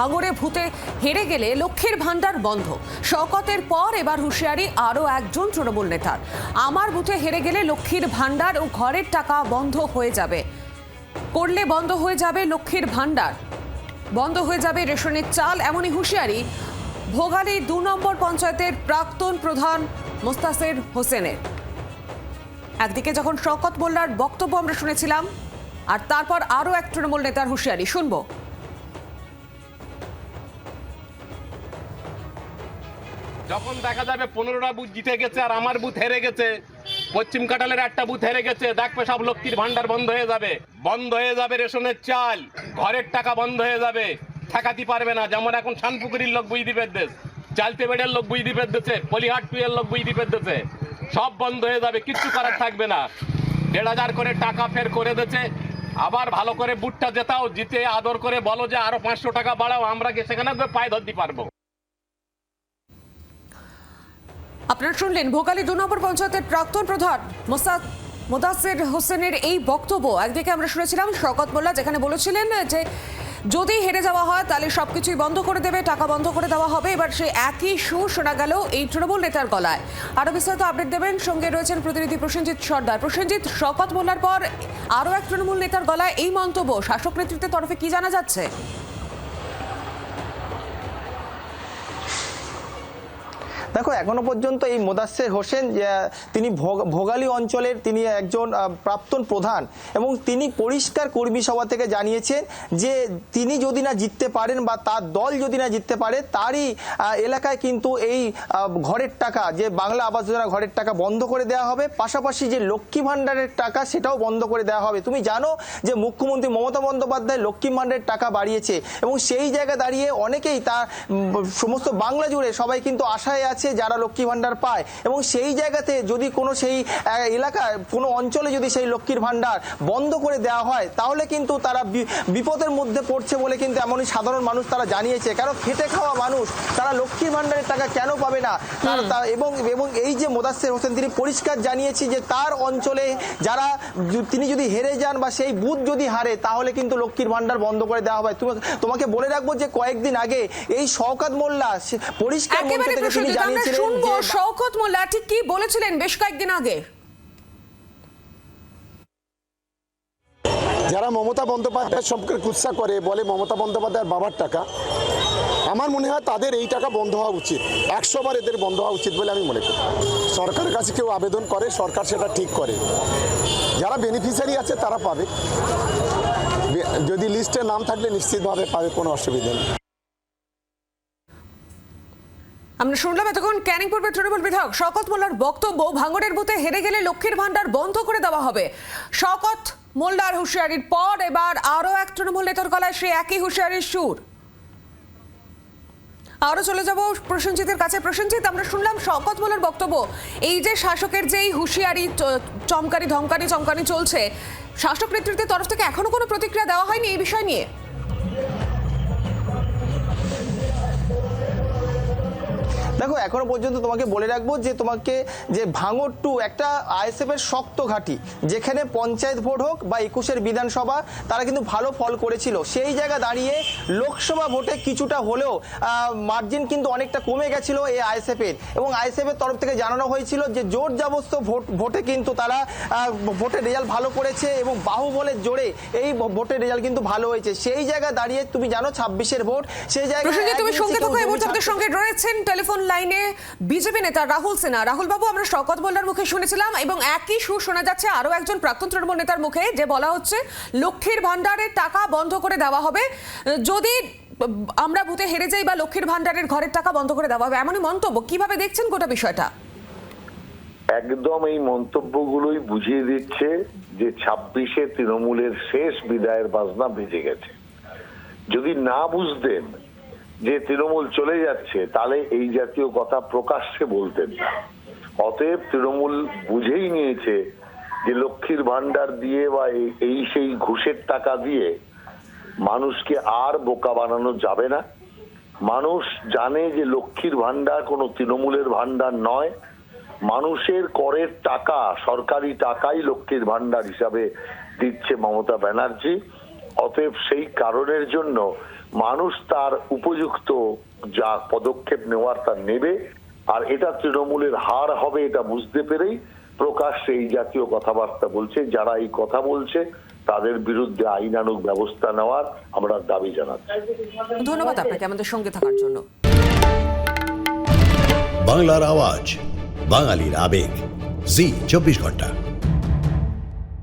ভাঙড়ে ভূতে হেরে গেলে লক্ষ্মীর ভান্ডার বন্ধ। শওকতের পর এবার হুঁশিয়ারি আরও একজন তৃণমূল নেতার। আমার বুথে হেরে গেলে লক্ষ্মীর ভান্ডার ও ঘরের টাকা বন্ধ হয়ে যাবে। করলে বন্ধ হয়ে যাবে লক্ষ্মীর ভান্ডার, বন্ধ হয়ে যাবে রেশনের চাল, এমনই হুঁশিয়ারি ভোগালী ২ নম্বর পঞ্চায়েতের প্রাক্তন প্রধান মোস্তাসের হোসেনের। একদিকে যখন শওকত মোল্লার বক্তব্য আমরা শুনেছিলাম, আর তারপর আরো এক তৃণমূল নেতার হুঁশিয়ারি শুনবো। যখন দেখা যাবে 15টা বুথ জিতে গেছে আর আমার বুথ হেরে গেছে, পশ্চিম কাটালের একটা বুথ হেরে গেছে, দেখবে সব লক্ষ্মীর ভান্ডার বন্ধ হয়ে যাবে, বন্ধ হয়ে যাবে রেশনের চাল, ঘরের টাকা বন্ধ হয়ে যাবে, ঠেকাতে পারবে না। যেমন এখন শানপুকুরির লোক বুঝতে পেরেছে, চালতে বেড়ের লোক বুঝতে পেরেছে, পলিহাট টুয়ের লোক বুঝতে পেরেছে, সব বন্ধ হয়ে যাবে, কিচ্ছু করার থাকবে না। 1,500 করে টাকা ফের করে দিচ্ছে। আবার ভালো করে বুটটা জেতাও, জিতে আদর করে বলো যে আরো 500 টাকা বাড়াও, আমরা গিয়ে সেখানে পায়ে ধরতে পারবো। আপনারা শুনলেন ভোগালী ২ নম্বর পঞ্চায়েতের প্রাক্তন প্রধান মোদাসের হোসেনের এই বক্তব্য। একদিকে আমরা শুনেছিলাম শওকত মোল্লা যেখানে বলেছিলেন যে যদি হেরে যাওয়া হয় তাহলে সবকিছুই বন্ধ করে দেবে, টাকা বন্ধ করে দেওয়া হবে। এবার সে একই সুর শোনা গেল এই তৃণমূল নেতার গলায়। আরো বিস্তারিত আপডেট দেবেন, সঙ্গে রয়েছেন প্রতিনিধি প্রসেনজিৎ সর্দার। প্রসেনজিৎ, শওকত মোল্লার পর আরো এক তৃণমূল নেতার গলায় এই মন্তব্য, শাসক নেতৃত্বের তরফে কি জানা যাচ্ছে? দেখো, এখনো পর্যন্ত এই মোদাসের হোসেন তিনি ভোগালী অঞ্চলের তিনি একজন প্রাক্তন প্রধান, এবং তিনি পরিষ্কার কর্মী সভা থেকে জানিয়েছেন যে তিনি যদি না জিততে পারেন বা তার দল যদি না জিততে পারে, তারই এলাকায় কিন্তু এই ঘরের টাকা, যে বাংলা আবাস যোজনা ঘরের টাকা বন্ধ করে দেওয়া হবে, পাশাপাশি যে লক্ষ্মী ভাণ্ডারের টাকা সেটাও বন্ধ করে দেওয়া হবে। তুমি জানো যে মুখ্যমন্ত্রী মমতা বন্দ্যোপাধ্যায় লক্ষ্মী ভাণ্ডারের টাকা বাড়িয়েছে, এবং সেই জায়গা দাঁড়িয়ে অনেকেই তার সমস্ত বাংলা জুড়ে সবাই কিন্তু আশায় আছে যারা লক্ষ্মী ভান্ডার পায়, এবং সেই জায়গাতে যদি কোনো সেই এলাকায় কোনো অঞ্চলে যদি সেই লক্ষ্মীর ভান্ডার বন্ধ করে দেওয়া হয়, তাহলে কিন্তু তারা বিপদের মধ্যে পড়ছে বলে কিন্তু এমনই সাধারণ মানুষ তারা জানিয়েছে। কারণ খেটে খাওয়া মানুষ তারা লক্ষ্মীর ভান্ডারের টাকা কেন পাবে না? এবং এই যে মোদাসের হোসেন তিনি পরিষ্কার জানিয়েছে যে তার অঞ্চলে যারা তিনি যদি হেরে যান বা সেই বুথ যদি হারে, তাহলে কিন্তু লক্ষ্মীর ভান্ডার বন্ধ করে দেওয়া হবে। তোমাকে বলে রাখবো যে কয়েকদিন আগে এই শওকত মোল্লা পরিষ্কার মঞ্চ থেকে তিনি জানিয়েছিলেন শুনবো শওকত মোল্লা ঠিক কি বলেছিলেন বেশ কয়েকদিন আগে। যারা মমতা বন্দ্যোপাধ্যায়ের সবকে কুৎসা করে বলে মমতা বন্দ্যোপাধ্যায়ের বাবার টাকা, আমার মনে হয় তাদের এই টাকা বন্ধ হওয়া উচিত। 100 বার এদের বন্ধ হওয়া উচিত বলে আমি মনে করি। সরকারের কাছে কেউ আবেদন করে, সরকার সেটা ঠিক করে, যারা বেনিফিশিয়ারি আছে তারা পাবে, যদি লিস্টে নাম থাকলে নিশ্চিতভাবে পাবে, কোনো অসুবিধা নেই। আমরা শুনলাম এতক্ষণ ক্যানিং পূর্বের তৃণমূল বিধায়ক শওকত মোল্লার বক্তব্য। ভাঙড়ের বুথে হেরে গেলে লক্ষ্মীর ভান্ডার বন্ধ করে দেওয়া হবে। শওকত মোল্লার হুঁশিয়ারির পর এবার আরো এক তৃণমূল নেতার গলায় সে একই হুঁশিয়ারির সুর। আরো চলে যাব প্রসেনজিতের কাছে। প্রসেনজিৎ, আমরা শুনলাম শওকত মোল্লার বক্তব্য। এই যে শাসকের যে হুঁশিয়ারি চমকানি চলছে, শাসক নেতৃত্বের তরফ থেকে এখনো কোনো প্রতিক্রিয়া দেওয়া হয়নি এই বিষয় নিয়ে? দেখো, এখনো পর্যন্ত তোমাকে বলে রাখবো যে তোমাকে যে ভাঙড় 2 একটা আইএসএফ এর শক্ত ঘাঁটি, যেখানে পঞ্চায়েত ভোট হোক বা 21-এর বিধানসভা তারা কিন্তু ভালো ফল করেছিল। সেই জায়গা দাঁড়িয়ে লোকসভা ভোটে কিছুটা হলেও মার্জিন কিন্তু অনেকটা কমে গেছিল এই আইএসএফ এর, এবং আইএসএফ এর তরফ থেকে জানানো হয়েছিল যে জোর জবরদস্ত ভোটে কিন্তু তারা ভোটের রেজাল্ট ভালো করেছে, এবং বাহুবলের জোরে এই ভোটের রেজাল্ট কিন্তু ভালো হয়েছে। সেই জায়গা দাঁড়িয়ে তুমি জানো 26-এর ভোট, সেই জায়গায় তুমি সঙ্গে থাকো। এই মুহূর্তে আমাদের সঙ্গে রয়েছেন টেলিফোন লাইনে বিজেপি নেতা রাহুল সিনহা। রাহুল বাবু, আমরা শওকত মোল্লার মুখে শুনেছিলাম এবং একই সুর শোনা যাচ্ছে আরো একজন প্রাক্তন তৃণমূল নেতার মুখে, যে বলা হচ্ছে লক্ষ্মীর ভান্ডারের টাকা বন্ধ করে দেওয়া হবে যদি আমরা ভোটে হেরে যাই, বা লক্ষ্মীর ভান্ডারের ঘরের টাকা বন্ধ করে দেওয়া হবে, এমনই মন্তব্য। কিভাবে দেখছেন গোটা বিষয়টা? একদম এই মন্তব্যগুলোই বুঝিয়ে দিচ্ছে যে 26-এ তৃণমূলের শেষ বিদায়ের বাজনা বেজে গেছে। যদি না বুঝতেন যে তৃণমূল চলে যাচ্ছে, তাহলে এই জাতীয় কথা প্রকাশ্যে বলতেন না। অতএব তৃণমূল বুঝেই নিয়েছে যে লক্ষ্মীর ভান্ডার দিয়ে বা এই সেই ঘুষের টাকা দিয়ে মানুষকে আর বোকা বানানো যাবে না। মানুষ জানে যে লক্ষ্মীর ভান্ডার কোনো তৃণমূলের ভান্ডার নয়, মানুষের করের টাকা, সরকারি টাকাই লক্ষ্মীর ভান্ডার হিসাবে দিচ্ছে মমতা ব্যানার্জি। অতএব সেই কারণের জন্য মানুষ তার উপযুক্ত যা পদক্ষেপ নেওয়ার তা নেবে। আর এটা তৃণমূলের হার হবে এটা বুঝতে পেরেই প্রকাশ্যে এই জাতীয় কথাবার্তা বলছে। যারা এই কথা বলছে তাদের বিরুদ্ধে আইনানুগ ব্যবস্থা নেওয়ার আমরা দাবি জানাচ্ছি। ধন্যবাদ আপনাকে আমাদের সঙ্গে থাকার জন্য। বাংলার আওয়াজ, বাঙালির আবেগ, জি 24 ঘন্টা।